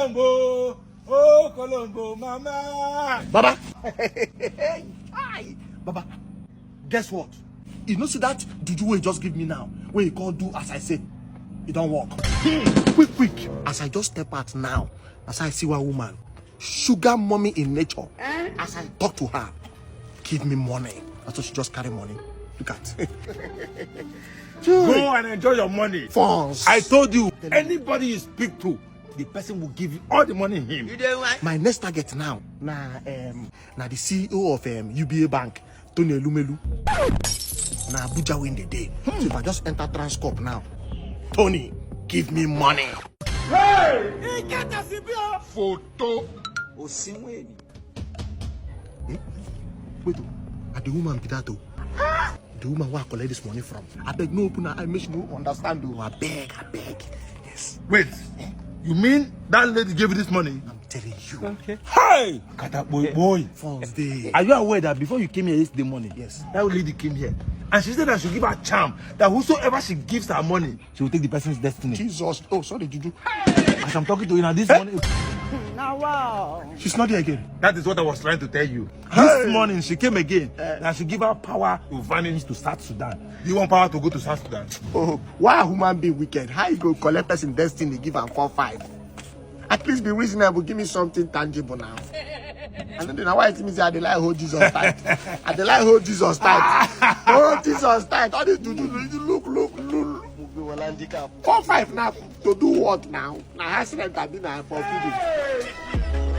Colombo. Oh, Colombo, mama. Baba. Hi. Baba. Guess what? You know see that juju wey just give me now? Where you can't do as I say. It don't work. Quick. As I just step out now, as I see one woman, sugar mommy in nature. As I talk to her, give me money. That's why she just carry money. Look at. Go and enjoy your money. Funds. I told you, anybody you speak to, the person will give you all the money in him. You don't want? My next target now, na the CEO of UBA Bank, Tony Elumelu. Na Abuja win the day. So if I just enter Transcorp now, Tony, give me money. Hey! Photo. Osimweni. Wait, are the woman be that? The woman where I collect this money from. I beg no open her eye, make she no understand though. I beg. Yes. Wait, you mean that lady gave you this money? I'm telling you. Okay. Hey! Kata boy. False day. Are you aware that before you came here yesterday morning, Yes. that lady came here and she said that she'll give her charm that whosoever she gives her money, she will take the person's destiny. Jesus. Oh, sorry, Juju. As I'm talking to you now, this morning, Now wow. She's not here again. that is what I was trying to tell you. Hey! This morning she came again and she give her power to vanish to South Sudan. Do you want power to go to South Sudan? Oh, why a human being wicked? How you go collect us in destiny, give her 4-5? At least be reasonable, give me something tangible now. I don't know why it means I dey like hold Jesus tight. I dey like hold Jesus tight. Hold Jesus tight. All this do look. 4-5 now to do what now? Now accident have been for feeding.